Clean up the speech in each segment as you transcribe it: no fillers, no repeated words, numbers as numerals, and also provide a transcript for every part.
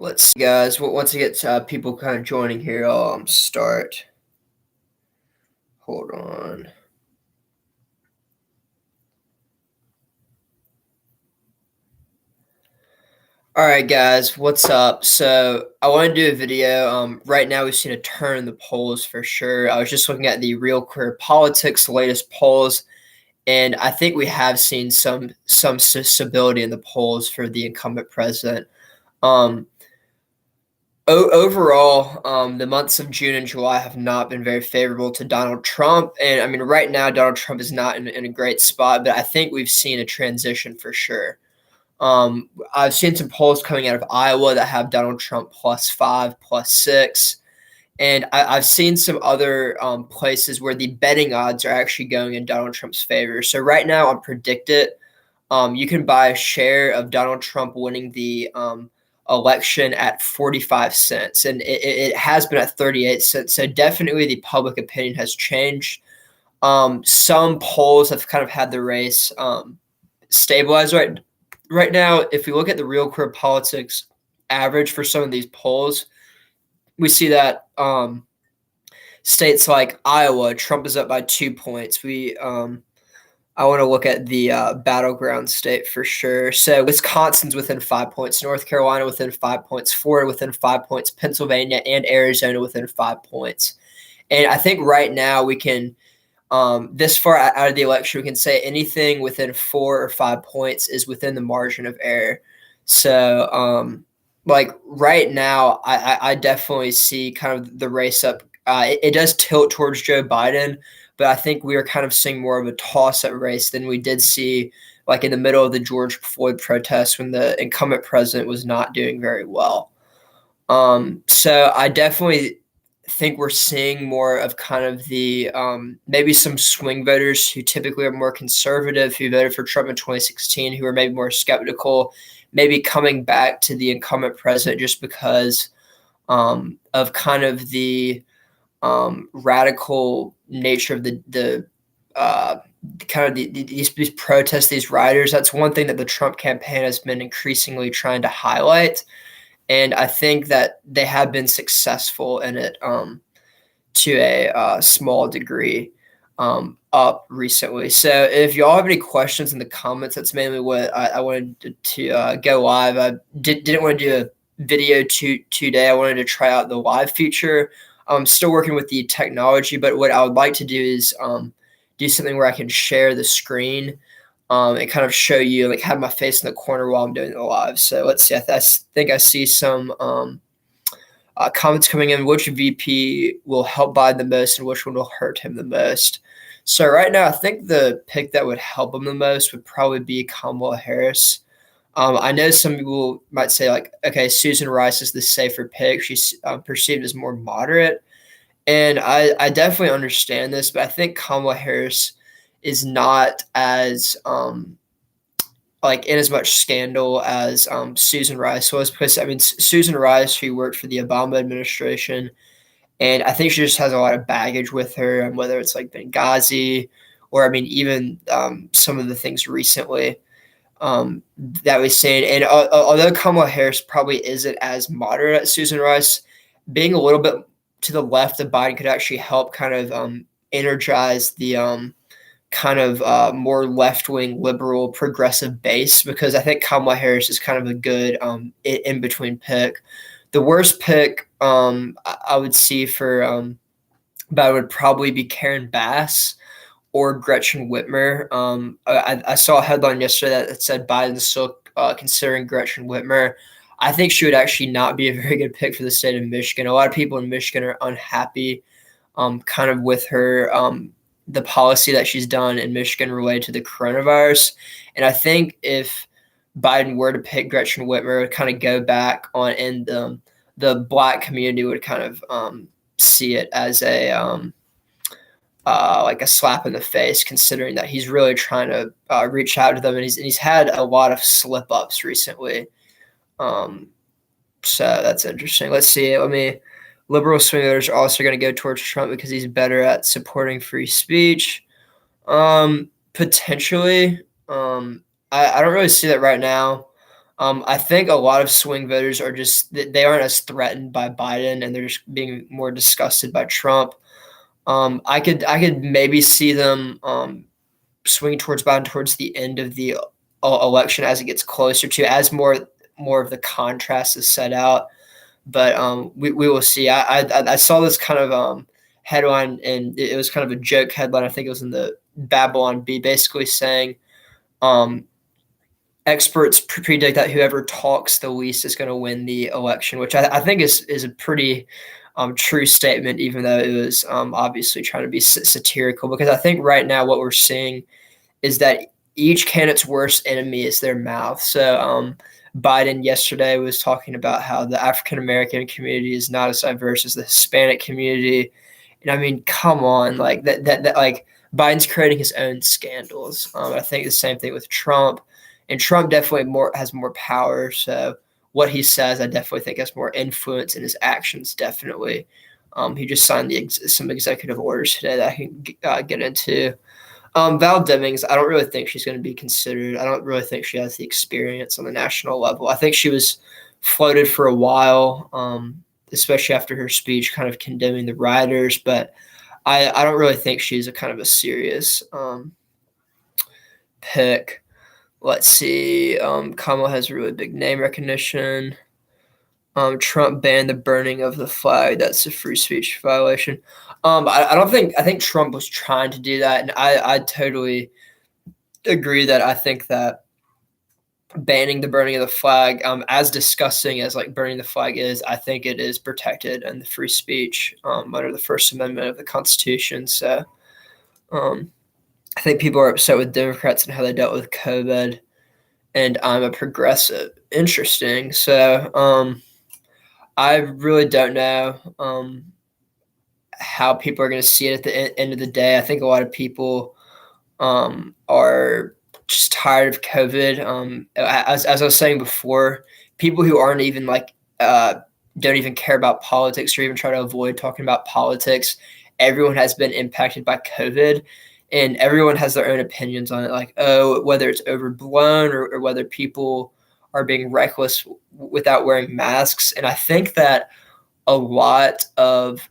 Let's see, guys. Once I get people kind of joining here, I'll start. Hold on. All right, guys. What's up? So I want to do a video. Right now we've seen a turn in the polls for sure. I was just looking at the Real Career Politics latest polls, and I think we have seen some stability in the polls for the incumbent president. Um, Overall, the months of June and July have not been very favorable to Donald Trump. And I mean, right now, Donald Trump is not in a great spot, but I think we've seen a transition for sure. I've seen some polls coming out of Iowa that have Donald Trump +5, +6. And I've seen some other places where the betting odds are actually going in Donald Trump's favor. So right now on PredictIt, you can buy a share of Donald Trump winning the election at 45 cents, and it has been at 38 cents. So definitely the public opinion has changed. Some polls have kind of had the race stabilized right now. If we look at the Real Career Politics average for some of these polls, we see that states like Iowa, Trump is up by 2 points. I want to look at the battleground state for sure. So Wisconsin's within 5 points, North Carolina within 5 points, Florida within 5 points, Pennsylvania and Arizona within 5 points. And I think right now we can, this far out of the election, we can say anything within 4 or 5 points is within the margin of error. So, like right now, I definitely see kind of the race up. It does tilt towards Joe Biden, but I think we are kind of seeing more of a toss-up race than we did see like in the middle of the George Floyd protests when the incumbent president was not doing very well. So I definitely think we're seeing more of kind of the maybe some swing voters who typically are more conservative, who voted for Trump in 2016, who are maybe more skeptical, maybe coming back to the incumbent president just because of kind of the radical nature of the kind of these protests, these rioters. That's one thing that the Trump campaign has been increasingly trying to highlight, and I think that they have been successful in it to a small degree up recently. So if y'all have any questions in the comments, that's mainly what I wanted to go live. I didn't want to do a video today. I wanted to try out the live feature. I'm still working with the technology, but what I would like to do is do something where I can share the screen and kind of show you, like have my face in the corner while I'm doing the live. So let's see. I think I see some comments coming in. Which VP will help Biden the most and which one will hurt him the most? So right now, I think the pick that would help him the most would probably be Kamala Harris. I know some people might say, like, okay, Susan Rice is the safer pick. She's perceived as more moderate. And I definitely understand this, but I think Kamala Harris is not as like in as much scandal as Susan Rice was. Because I mean, Susan Rice, who worked for the Obama administration, and I think she just has a lot of baggage with her, and whether it's like Benghazi or I mean, even some of the things recently that we've seen. And although Kamala Harris probably isn't as moderate as Susan Rice, being a little bit to the left of Biden could actually help kind of energize the kind of more left-wing, liberal, progressive base, because I think Kamala Harris is kind of a good in-between pick. The worst pick I would see for Biden would probably be Karen Bass or Gretchen Whitmer. I saw a headline yesterday that said Biden's still considering Gretchen Whitmer. I think she would actually not be a very good pick for the state of Michigan. A lot of people in Michigan are unhappy kind of with her, the policy that she's done in Michigan related to the coronavirus. And I think if Biden were to pick Gretchen Whitmer, it would kind of go back on, and the Black community would kind of see it as a like a slap in the face, considering that he's really trying to reach out to them, and he's had a lot of slip ups recently. So that's interesting. Let's see. Liberal swing voters are also going to go towards Trump because he's better at supporting free speech. Potentially. I don't really see that right now. I think a lot of swing voters are just they aren't as threatened by Biden, and they're just being more disgusted by Trump. I could maybe see them swing towards Biden towards the end of the election as it gets closer to as more of the contrast is set out. But we will see. I saw this kind of headline, and it was kind of a joke headline. I think it was in the Babylon Bee, basically saying um, experts predict that whoever talks the least is going to win the election, which I think is a pretty true statement, even though it was obviously trying to be satirical. Because I think right now what we're seeing is that each candidate's worst enemy is their mouth. So Biden yesterday was talking about how the African American community is not as diverse as the Hispanic community, and I mean, come on, like that like Biden's creating his own scandals. I think the same thing with Trump, and Trump definitely has more power. So what he says, I definitely think has more influence, in his actions definitely. He just signed some executive orders today that I can get into. Val Demings, I don't really think she's going to be considered. I don't really think she has the experience on the national level. I think she was floated for a while, especially after her speech kind of condemning the rioters, but I don't really think she's a kind of a serious pick. Let's see. Kamala has a really big name recognition. Trump banned the burning of the flag. That's a free speech violation. I don't think. I think Trump was trying to do that, and I totally agree that I think that banning the burning of the flag, as disgusting as like burning the flag is, I think it is protected in the free speech under the First Amendment of the Constitution. So I think people are upset with Democrats and how they dealt with COVID, and I'm a progressive. Interesting. So I really don't know how people are going to see it at the end of the day. I think a lot of people are just tired of COVID. As I was saying before, people who aren't even like don't even care about politics or even try to avoid talking about politics. Everyone has been impacted by COVID, and everyone has their own opinions on it. Like, oh, whether it's overblown or whether people are being reckless without wearing masks. And I think that a lot of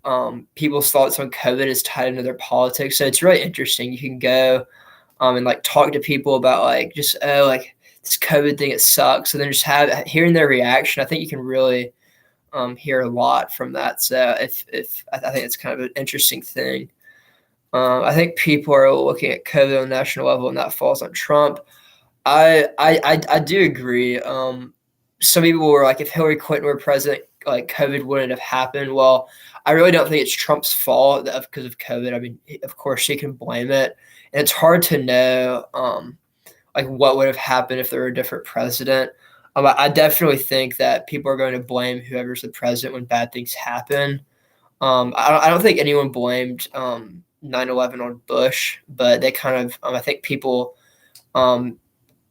people's thoughts on COVID is tied into their politics. So it's really interesting. You can go and like talk to people about like just like this COVID thing, it sucks. And then just hearing their reaction, I think you can really hear a lot from that. So if I think it's kind of an interesting thing. I think people are looking at COVID on a national level, and that falls on Trump. I do agree. Some people were like, if Hillary Clinton were president, like COVID wouldn't have happened. Well, I really don't think it's Trump's fault because of COVID. I mean, of course she can blame it, and it's hard to know like what would have happened if there were a different president. I definitely think that people are going to blame whoever's the president when bad things happen. I don't think anyone blamed 9/11 on Bush, but they kind of I think people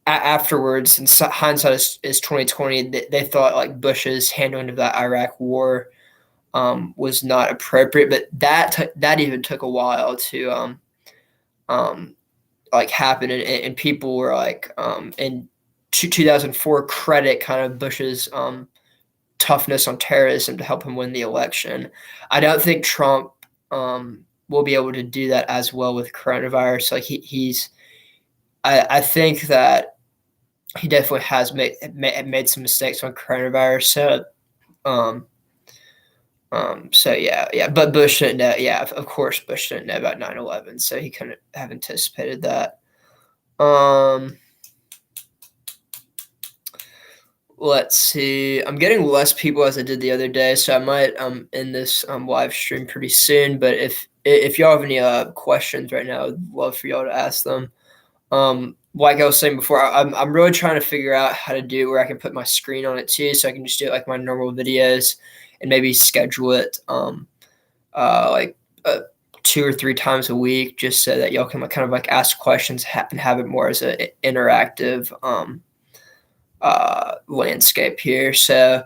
afterwards, and hindsight is 2020. They thought like Bush's handling of that Iraq War was not appropriate, but that even took a while to like happen, and people were like in 2004 credit kind of Bush's toughness on terrorism to help him win the election. I don't think Trump will be able to do that as well with coronavirus. Like I think that he definitely has made some mistakes on coronavirus. So yeah. But Bush didn't know. Yeah, of course Bush didn't know about 9/11, so he couldn't have anticipated that. Let's see. I'm getting less people as I did the other day, so I might end this live stream pretty soon. But if y'all have any questions right now, I'd love for y'all to ask them. Like I was saying before, I'm really trying to figure out how to do where I can put my screen on it too, so I can just do like my normal videos and maybe schedule it like 2 or 3 times a week, just so that y'all can kind of like ask questions and have it more as an interactive landscape here. So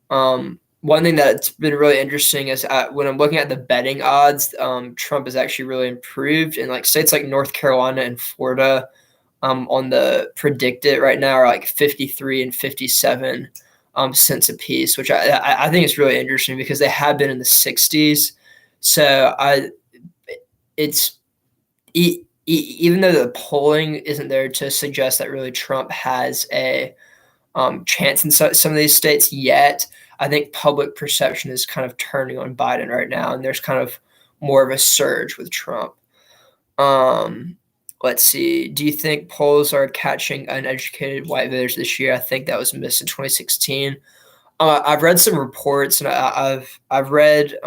one thing that's been really interesting is when I'm looking at the betting odds, Trump has actually really improved in like states like North Carolina and Florida. on the predicted right now are like 53 and 57 cents a piece, which I think is really interesting because they have been in the 60s. So it's even though the polling isn't there to suggest that really Trump has a chance in some of these states yet, I think public perception is kind of turning on Biden right now, and there's kind of more of a surge with Trump. Um, let's see. Do you think polls are catching uneducated white voters this year? I think that was missed in 2016. I've read some reports, and I've read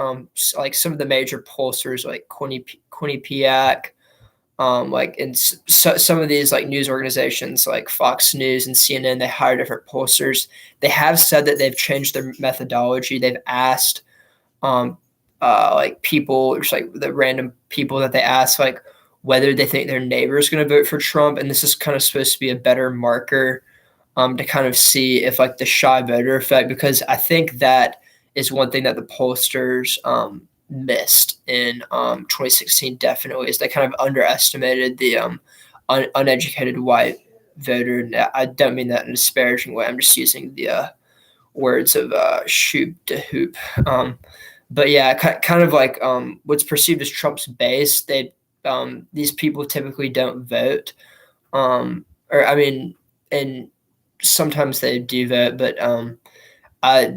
like some of the major pollsters, like Quinnipiac, like in some of these like news organizations, like Fox News and CNN. They hire different pollsters. They have said that they've changed their methodology. They've asked um, like people, just like the random people that they ask, like whether they think their neighbor is going to vote for Trump, and this is kind of supposed to be a better marker to kind of see if like the shy voter effect, because I think that is one thing that the pollsters missed in 2016 definitely, is they kind of underestimated the uneducated white voter. And I don't mean that in a disparaging way. I'm just using the words of shoop to hoop. But yeah, kind of like what's perceived as Trump's base, these people typically don't vote. Or I mean, and sometimes they do vote, but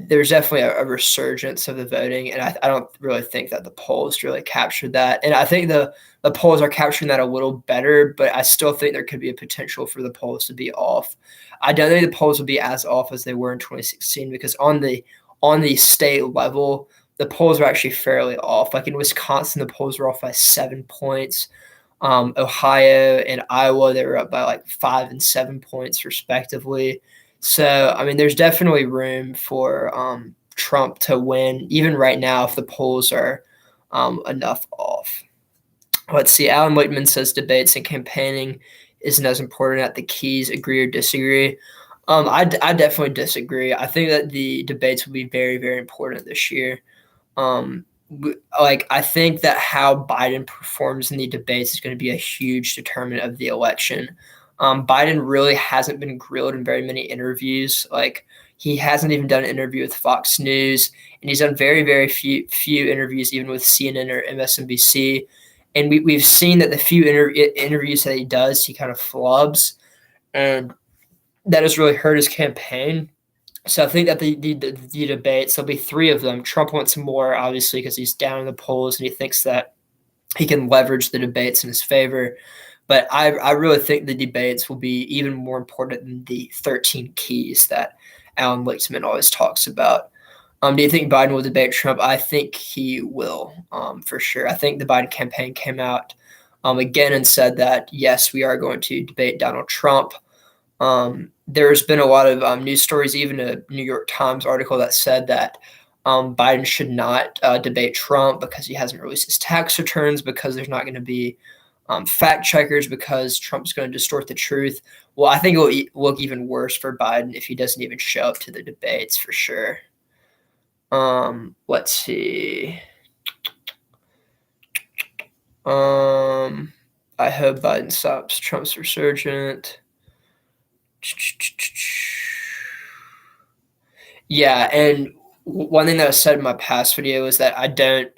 there's definitely a resurgence of the voting, and I don't really think that the polls really captured that. And I think the polls are capturing that a little better, but I still think there could be a potential for the polls to be off. I don't think the polls will be as off as they were in 2016, because on the state level, the polls are actually fairly off. Like in Wisconsin, the polls were off by 7 points. Ohio and Iowa, they were up by like 5 and 7 points respectively. So, I mean, there's definitely room for Trump to win, even right now, if the polls are enough off. Let's see. Alan Whitman says debates and campaigning isn't as important at the keys. Agree or disagree? I definitely disagree. I think that the debates will be very, very important this year. Like I think that how Biden performs in the debates is going to be a huge determinant of the election. Biden really hasn't been grilled in very many interviews. Like he hasn't even done an interview with Fox News, and he's done very, very few interviews, even with CNN or MSNBC. And we've seen that the few interviews that he does, he kind of flubs, and that has really hurt his campaign. So I think that the debates, there'll be three of them. Trump wants more, obviously, because he's down in the polls and he thinks that he can leverage the debates in his favor. But I really think the debates will be even more important than the 13 keys that Alan Lichtman always talks about. Do you think Biden will debate Trump? I think he will, for sure. I think the Biden campaign came out again and said that, yes, we are going to debate Donald Trump. There's been a lot of news stories, even a New York Times article that said that Biden should not debate Trump because he hasn't released his tax returns, because there's not going to be fact checkers, because Trump's going to distort the truth. Well, I think it will look even worse for Biden if he doesn't even show up to the debates, for sure. Let's see. I hope Biden stops Trump's resurgent. Yeah, and one thing that was said in my past video is that I don't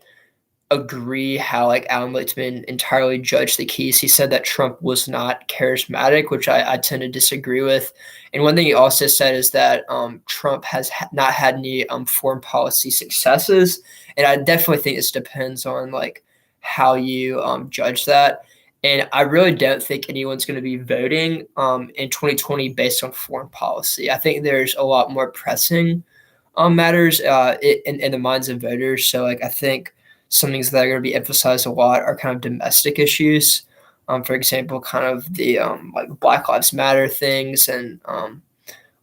agree how like Alan Lichtman entirely judged the keys. He said that Trump was not charismatic, which I tend to disagree with. And one thing he also said is that Trump has not had any foreign policy successes. And I definitely think this depends on like how you judge that. And I really don't think anyone's going to be voting in 2020 based on foreign policy. I think there's a lot more pressing matters in the minds of voters. So like I think some things that are going to be emphasized a lot are kind of domestic issues. For example, kind of the like Black Lives Matter things and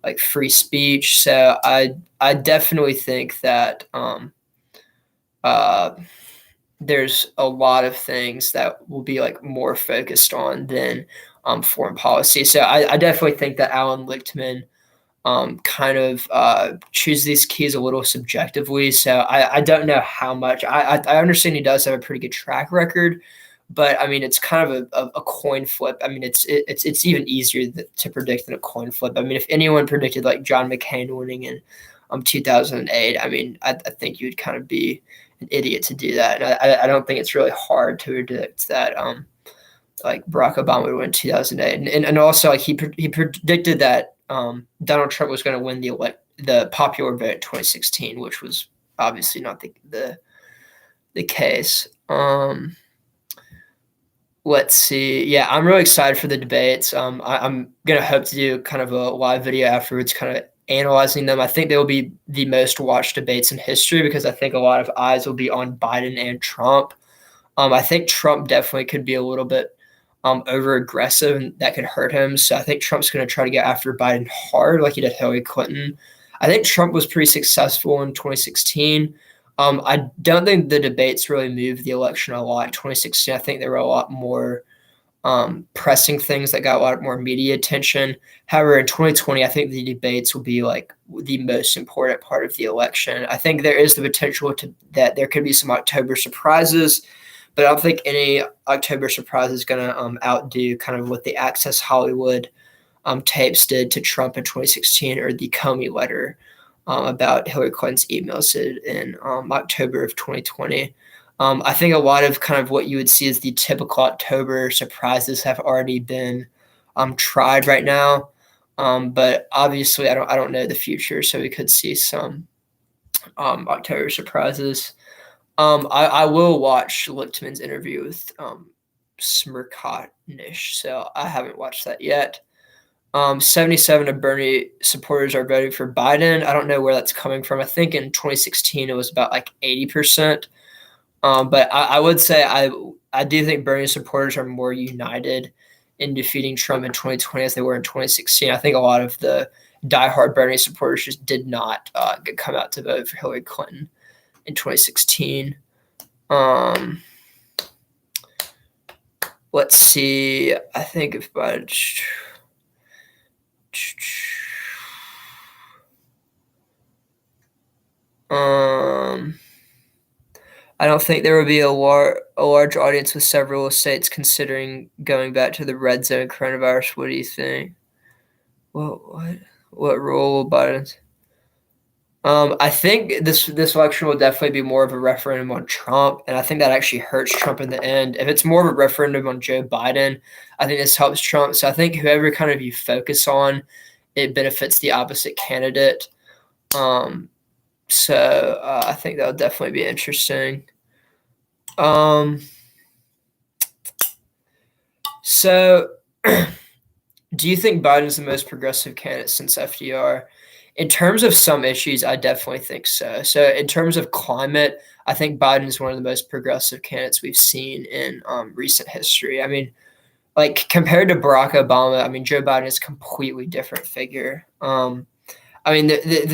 like free speech. So I definitely think that there's a lot of things that will be like more focused on than foreign policy. So I definitely think that Alan Lichtman kind of choose these keys a little subjectively. So I don't know how much. I understand he does have a pretty good track record, But I mean, it's kind of a coin flip. I mean, it's even easier to predict than a coin flip. I mean, if anyone predicted like John McCain winning in 2008, I mean, I think you'd kind of be an idiot to do that. And I don't think it's really hard to predict that like Barack Obama would win in 2008, and also like he predicted that Donald Trump was going to win the popular vote in 2016, which was obviously not the case. Let's see. Yeah, I'm really excited for the debates. I'm gonna hope to do kind of a live video afterwards, kind of analyzing them. I think they will be the most watched debates in history because I think a lot of eyes will be on Biden and Trump. I think Trump definitely could be a little bit over aggressive, and that could hurt him. So I think Trump's going to try to get after Biden hard, like he did Hillary Clinton. I think Trump was pretty successful in 2016. I don't think the debates really moved the election a lot in 2016. I think there were a lot more pressing things that got a lot more media attention. However, in 2020, I think the debates will be like the most important part of the election. I think there is the potential that there could be some October surprises, but I don't think any October surprise is going to outdo kind of what the Access Hollywood tapes did to Trump in 2016 or the Comey letter about Hillary Clinton's emails in October of 2020. I think a lot of kind of what you would see as the typical October surprises have already been tried right now. But obviously, I don't know the future, so we could see some October surprises. I will watch Lichtman's interview with Smirkotnish, so I haven't watched that yet. 77 of Bernie supporters are voting for Biden. I don't know where that's coming from. I think in 2016 it was about like 80%. But I would say I do think Bernie supporters are more united in defeating Trump in 2020 as they were in 2016. I think a lot of the diehard Bernie supporters just did not come out to vote for Hillary Clinton in 2016. Let's see. I think if Biden. I don't think there will be a large audience with several states considering going back to the red zone coronavirus. What do you think? What role will Biden? I think this election will definitely be more of a referendum on Trump, and I think that actually hurts Trump in the end. If it's more of a referendum on Joe Biden, I think this helps Trump. So I think whoever kind of you focus on, it benefits the opposite candidate. So I think that'll definitely be interesting. So do you think Biden's the most progressive candidate since FDR? In terms of some issues, I definitely think so. So in terms of climate, I think Biden is one of the most progressive candidates we've seen in recent history. I mean, like compared to Barack Obama, I mean, Joe Biden is a completely different figure. I mean,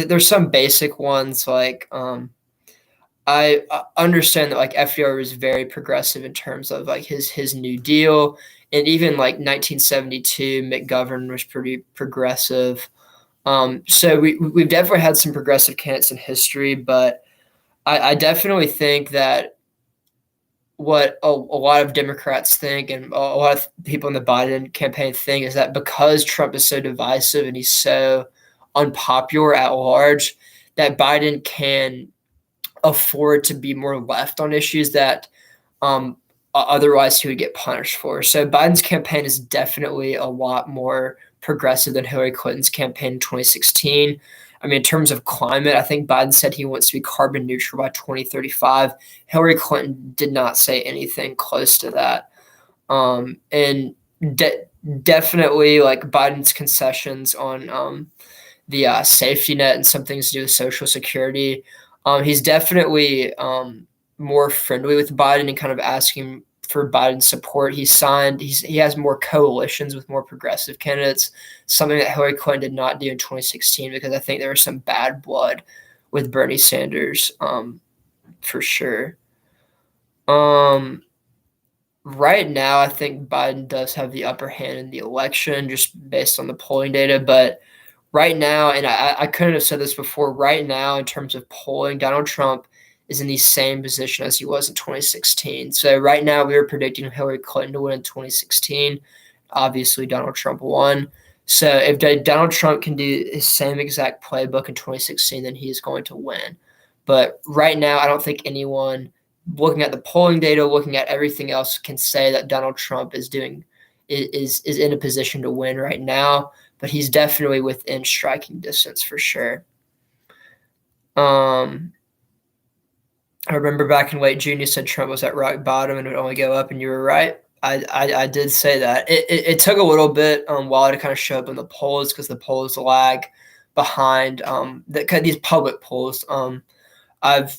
there's some basic ones like I understand that like FDR was very progressive in terms of like his New Deal, and even like 1972 McGovern was pretty progressive. So we've definitely had some progressive candidates in history, but I definitely think that what a lot of Democrats think and a lot of people in the Biden campaign think is that because Trump is so divisive and he's so unpopular at large, that Biden can afford to be more left on issues that otherwise he would get punished for. So Biden's campaign is definitely a lot more progressive than Hillary Clinton's campaign in 2016. I mean, in terms of climate, I think Biden said he wants to be carbon neutral by 2035. Hillary Clinton did not say anything close to that. And definitely like Biden's concessions on the safety net and some things to do with Social Security. He's definitely more friendly with Biden and kind of asking for Biden's support. He has more coalitions with more progressive candidates, something that Hillary Clinton did not do in 2016 because I think there was some bad blood with Bernie Sanders for sure. Right now, I think Biden does have the upper hand in the election just based on the polling data, but right now, and I couldn't have said this before, right now in terms of polling, Donald Trump is in the same position as he was in 2016. So right now we were predicting Hillary Clinton to win in 2016. Obviously, Donald Trump won. So if Donald Trump can do his same exact playbook in 2016, then he is going to win. But right now, I don't think anyone looking at the polling data, looking at everything else, can say that Donald Trump is in a position to win right now. But he's definitely within striking distance for sure. I remember back in late June, you said Trump was at rock bottom and would only go up, and you were right. I did say that. It took a little bit while to kind of show up in the polls because the polls lag behind these public polls. I've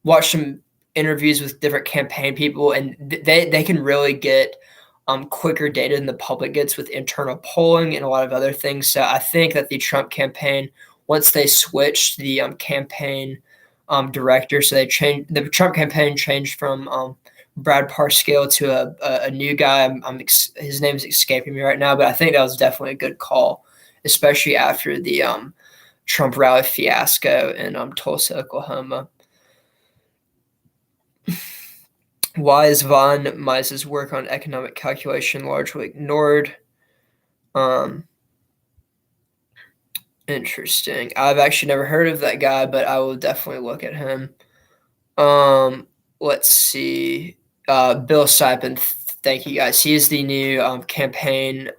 watched some interviews with different campaign people, and they can really get quicker data than the public gets with internal polling and a lot of other things. So I think that the Trump campaign, once they switched the campaign director, so the Trump campaign changed from Brad Parscale to a new guy. His name is escaping me right now, but I think that was definitely a good call, especially after the Trump rally fiasco in Tulsa, Oklahoma. Why is von Mises' work on economic calculation largely ignored? Interesting. I've actually never heard of that guy, but I will definitely look at him. Let's see. Bill Sipin, thank you guys. He is the new campaign.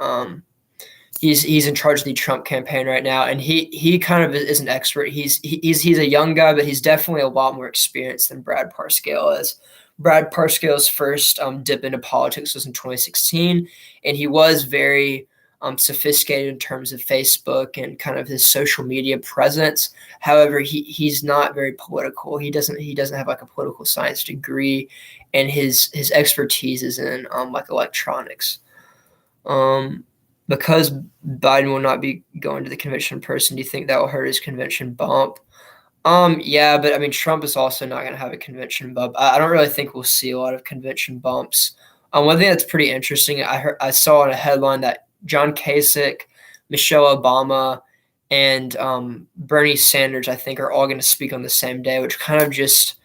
He's in charge of the Trump campaign right now, and he kind of is an expert. He's a young guy, but he's definitely a lot more experienced than Brad Parscale is. Brad Parscale's first dip into politics was in 2016, and he was very sophisticated in terms of Facebook and kind of his social media presence. However, he's not very political. He doesn't have like a political science degree, and his expertise is in like electronics. Because Biden will not be going to the convention in person, do you think that will hurt his convention bump? Yeah, but I mean, Trump is also not going to have a convention bump. I don't really think we'll see a lot of convention bumps. One thing that's pretty interesting, I saw in a headline that John Kasich, Michelle Obama, and Bernie Sanders, I think, are all going to speak on the same day, which kind of just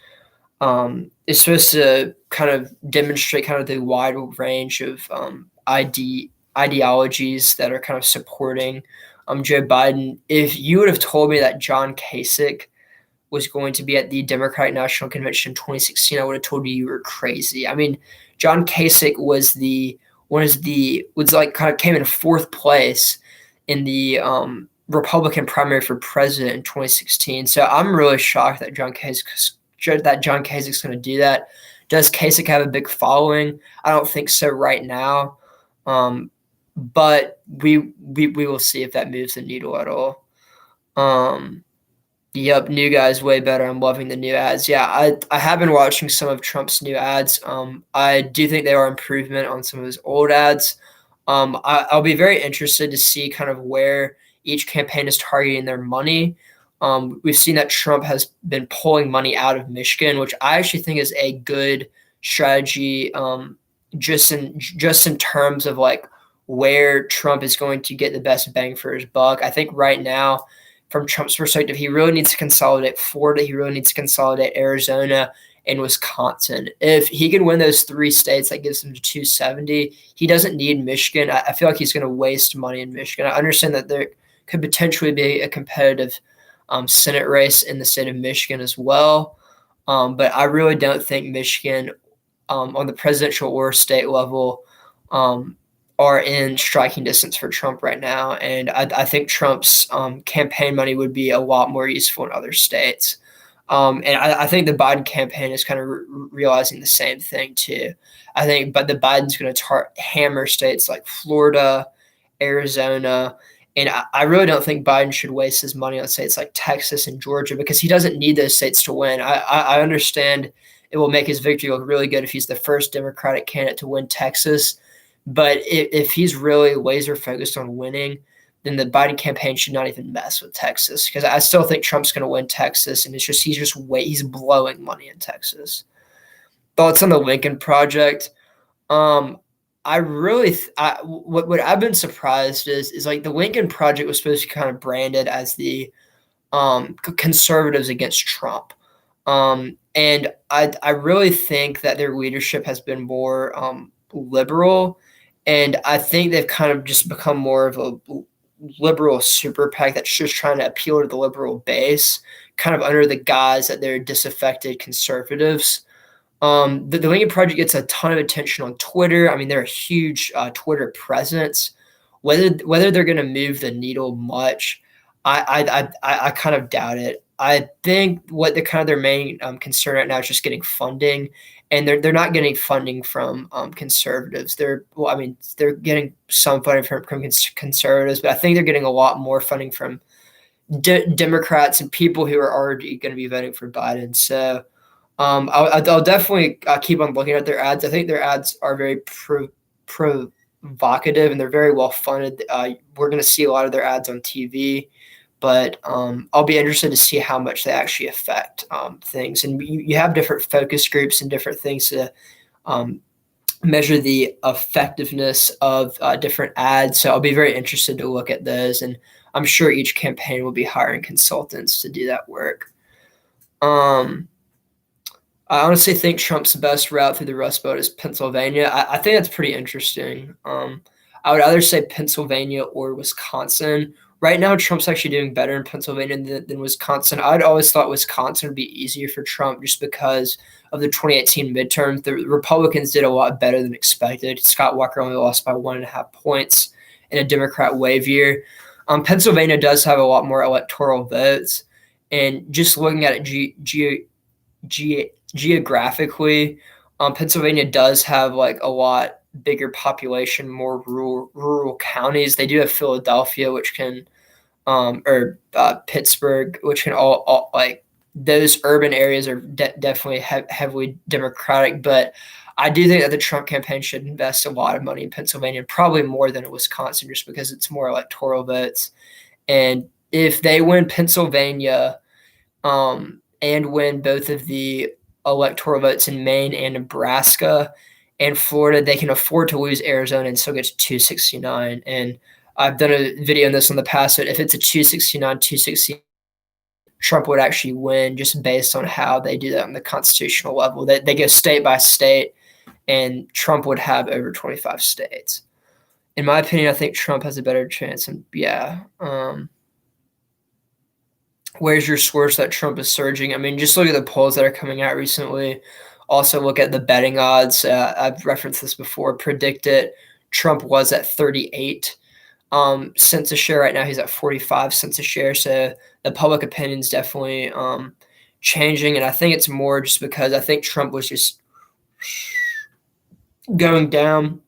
is supposed to kind of demonstrate kind of the wide range of ideologies that are kind of supporting Joe Biden. If you would have told me that John Kasich was going to be at the Democratic National Convention in 2016, I would have told you were crazy. I mean, John Kasich was kind of came in fourth place in the Republican primary for president in 2016. So I'm really shocked that John Kasich's going to do that. Does Kasich have a big following? I don't think so right now. But we will see if that moves the needle at all. Yep, new guy's way better. I'm loving the new ads. Yeah, I have been watching some of Trump's new ads. I do think they are improvement on some of his old ads. I'll be very interested to see kind of where each campaign is targeting their money. We've seen that Trump has been pulling money out of Michigan, which I actually think is a good strategy. Just in terms of like where Trump is going to get the best bang for his buck. I think right now, from Trump's perspective, he really needs to consolidate Florida. He really needs to consolidate Arizona and Wisconsin. If he can win those three states, that gives him to 270. He doesn't need Michigan. I feel like he's going to waste money in Michigan. I understand that there could potentially be a competitive Senate race in the state of Michigan as well. But I really don't think Michigan on the presidential or state level are in striking distance for Trump right now. And I think Trump's campaign money would be a lot more useful in other states. And I think the Biden campaign is kind of realizing the same thing too. I think, but the Biden's going to hammer states like Florida, Arizona, and I really don't think Biden should waste his money on states like Texas and Georgia because he doesn't need those states to win. I understand it will make his victory look really good if he's the first Democratic candidate to win Texas. But if he's really laser focused on winning, then the Biden campaign should not even mess with Texas because I still think Trump's going to win Texas, and he's blowing money in Texas. Thoughts on the Lincoln Project? What I've been surprised is like the Lincoln Project was supposed to be kind of branded as the conservatives against Trump. And I really think that their leadership has been more liberal, and I think they've kind of just become more of a liberal super PAC that's just trying to appeal to the liberal base, kind of under the guise that they're disaffected conservatives. The Lincoln Project gets a ton of attention on Twitter. I mean, they're a huge Twitter presence. Whether they're going to move the needle much, I kind of doubt it. I think what the kind of their main concern right now is just getting funding, and they're not getting funding from conservatives. I mean, they're getting some funding from conservatives, but I think they're getting a lot more funding from Democrats and people who are already going to be voting for Biden. So I'll definitely keep on looking at their ads. I think their ads are very provocative and they're very well funded. We're going to see a lot of their ads on TV, but I'll be interested to see how much they actually affect things. And you have different focus groups and different things to measure the effectiveness of different ads. So I'll be very interested to look at those. And I'm sure each campaign will be hiring consultants to do that work. I honestly think Trump's best route through the Rust Belt is Pennsylvania. I think that's pretty interesting. I would either say Pennsylvania or Wisconsin. Right now, Trump's actually doing better in Pennsylvania than Wisconsin. I'd always thought Wisconsin would be easier for Trump just because of the 2018 midterms. The Republicans did a lot better than expected. Scott Walker only lost by 1.5 points in a Democrat wave year. Pennsylvania does have a lot more electoral votes. And just looking at it geographically, Pennsylvania does have like a lot bigger population, more rural counties. They do have Philadelphia, which can, or Pittsburgh, which can all like those urban areas are definitely heavily Democratic. But I do think that the Trump campaign should invest a lot of money in Pennsylvania, probably more than in Wisconsin, just because it's more electoral votes. And if they win Pennsylvania, and win both of the electoral votes in Maine and Nebraska and Florida, they can afford to lose Arizona and still get to 269. And I've done a video on this in the past, but if it's a 269, Trump would actually win just based on how they do that on the constitutional level. They go state by state, and Trump would have over 25 states. In my opinion, I think Trump has a better chance. And yeah, where's your source that Trump is surging? I mean, just look at the polls that are coming out recently. Also look at the betting odds. I've referenced this before. Predict It. Trump was at 38 cents a share. Right now he's at 45 cents a share. So the public opinion is definitely changing. And I think it's more just because I think Trump was just going down.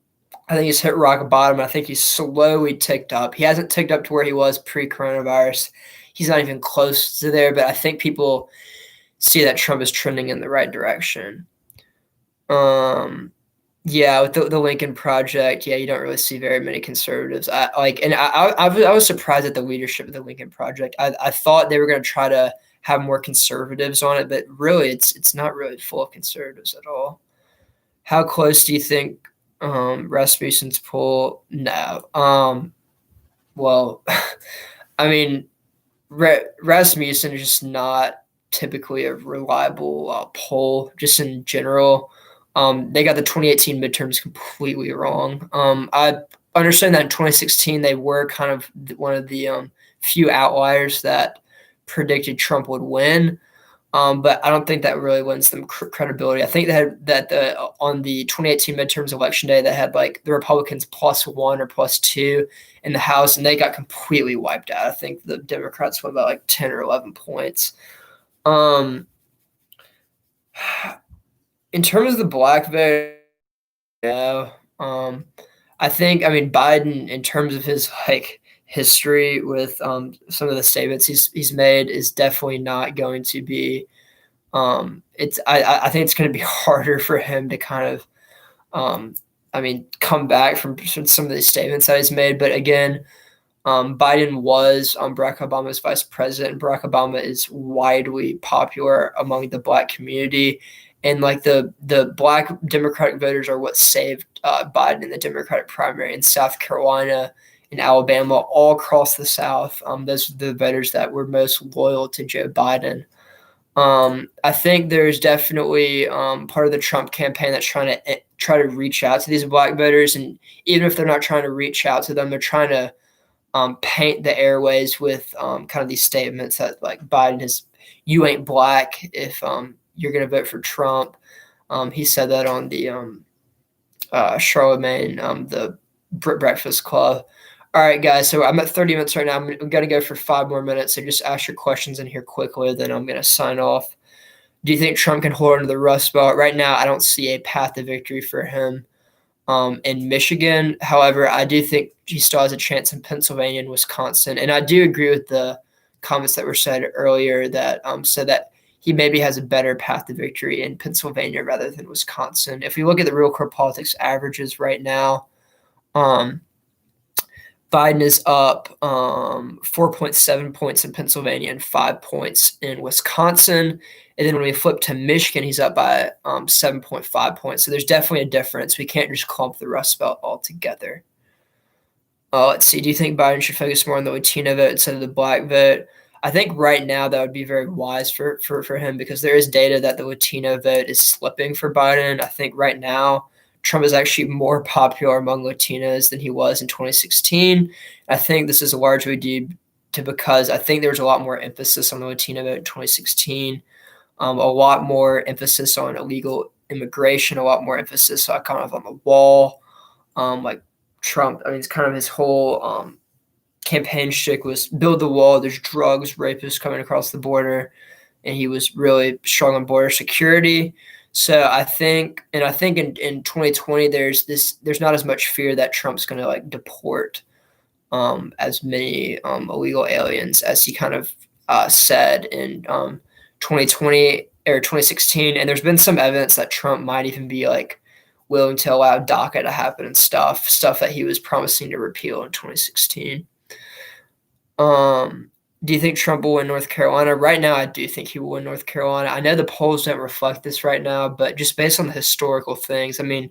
I think he's hit rock bottom. I think he's slowly ticked up. He hasn't ticked up to where he was pre-coronavirus. He's not even close to there, but I think people see that Trump is trending in the right direction. Yeah, with the Lincoln Project, yeah, you don't really see very many conservatives. I was surprised at the leadership of the Lincoln Project. I thought they were going to try to have more conservatives on it, but really, it's not really full of conservatives at all. How close do you think Rasmussen's poll? No. Well, I mean, Rasmussen is just not typically a reliable poll, just in general. They got the 2018 midterms completely wrong. I understand that in 2016 they were kind of one of the few outliers that predicted Trump would win. But I don't think that really lends them credibility. I think that on the 2018 midterms election day, they had like the Republicans +1 or +2 in the House, and they got completely wiped out. I think the Democrats won by like 10 or 11 points. In terms of the black vote, yeah, I mean, Biden, in terms of his like history with some of the statements he's made, is definitely not going to be. I think it's going to be harder for him to kind of, come back from some of these statements that he's made. But again, Biden was Barack Obama's vice president. Barack Obama is widely popular among the black community. And like the black Democratic voters are what saved Biden in the Democratic primary in South Carolina, in Alabama, all across the South. Those are the voters that were most loyal to Joe Biden. I think there's definitely part of the Trump campaign that's try to reach out to these black voters, and even if they're not trying to reach out to them, they're trying to paint the airways with kind of these statements that like Biden is, you ain't black if you're going to vote for Trump. He said that on the Charlemagne, the Breakfast Club. All right, guys. So I'm at 30 minutes right now. I'm going to go for 5 more minutes. So just ask your questions in here quickly. Then I'm going to sign off. Do you think Trump can hold on to the Rust Belt? Right now, I don't see a path to victory for him in Michigan. However, I do think he still has a chance in Pennsylvania and Wisconsin. And I do agree with the comments that were said earlier that said that he maybe has a better path to victory in Pennsylvania rather than Wisconsin. If we look at the Real Clear Politics averages right now, Biden is up 4.7 points in Pennsylvania and 5 points in Wisconsin. And then when we flip to Michigan, he's up by 7.5 points. So there's definitely a difference. We can't just clump the Rust Belt all together. Let's see. Do you think Biden should focus more on the Latino vote instead of the black vote? I think right now that would be very wise for him because there is data that the Latino vote is slipping for Biden. I think right now Trump is actually more popular among Latinos than he was in 2016. I think this is largely due to because I think there was a lot more emphasis on the Latino vote in 2016, a lot more emphasis on illegal immigration, a lot more emphasis kind of on the wall. Like Trump, I mean, it's kind of his whole campaign shtick was build the wall. There's drugs, rapists coming across the border, and he was really strong on border security. So I think in 2020 there's not as much fear that Trump's going to like deport as many illegal aliens as he kind of said in 2020 or 2016. And there's been some evidence that Trump might even be like willing to allow DACA to happen and stuff that he was promising to repeal in 2016. Do you think Trump will win North Carolina? Right now, I do think he will win North Carolina. I know the polls don't reflect this right now, but just based on the historical things, I mean,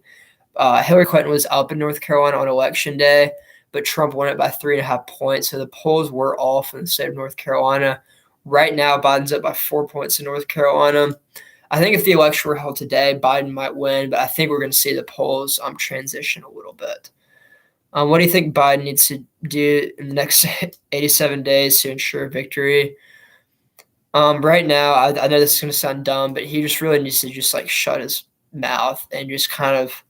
Hillary Clinton was up in North Carolina on election day, but Trump won it by 3.5 points. So the polls were off in the state of North Carolina. Right now, Biden's up by 4 points in North Carolina. I think if the election were held today, Biden might win, but I think we're going to see the polls transition a little bit. What do you think Biden needs to do in the next 87 days to ensure victory? Right now, I know this is going to sound dumb, but he just really needs to just like shut his mouth and just kind of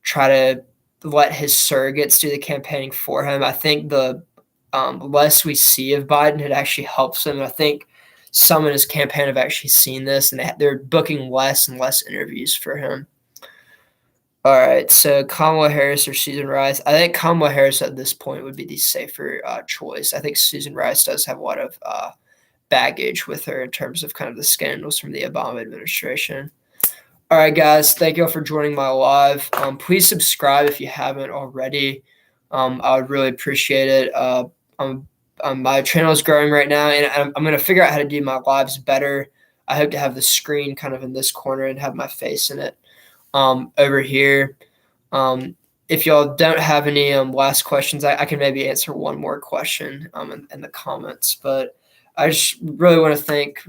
try to let his surrogates do the campaigning for him. I think the less we see of Biden, it actually helps him. I think some in his campaign have actually seen this, and they're booking less and less interviews for him. All right, so Kamala Harris or Susan Rice? I think Kamala Harris at this point would be the safer choice. I think Susan Rice does have a lot of baggage with her in terms of kind of the scandals from the Obama administration. All right, guys, thank you all for joining my live. Please subscribe if you haven't already. I would really appreciate it. My channel is growing right now, and I'm going to figure out how to do my lives better. I hope to have the screen kind of in this corner and have my face in it. Over here. If y'all don't have any last questions, I can maybe answer one more question in the comments. But I just really want to thank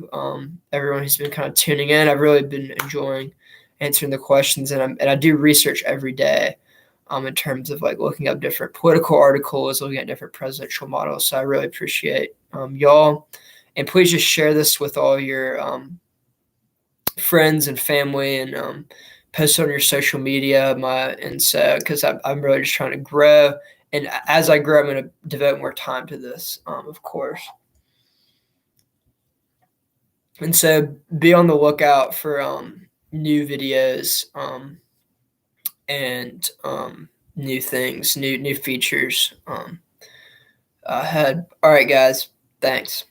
everyone who's been kind of tuning in. I've really been enjoying answering the questions, and I do research every day in terms of like looking up different political articles, looking at different presidential models. So I really appreciate y'all, and please just share this with all your friends and family and post on your social media, because I'm really just trying to grow. And as I grow, I'm going to devote more time to this, of course. And so be on the lookout for new videos and new things, new features ahead. All right, guys. Thanks.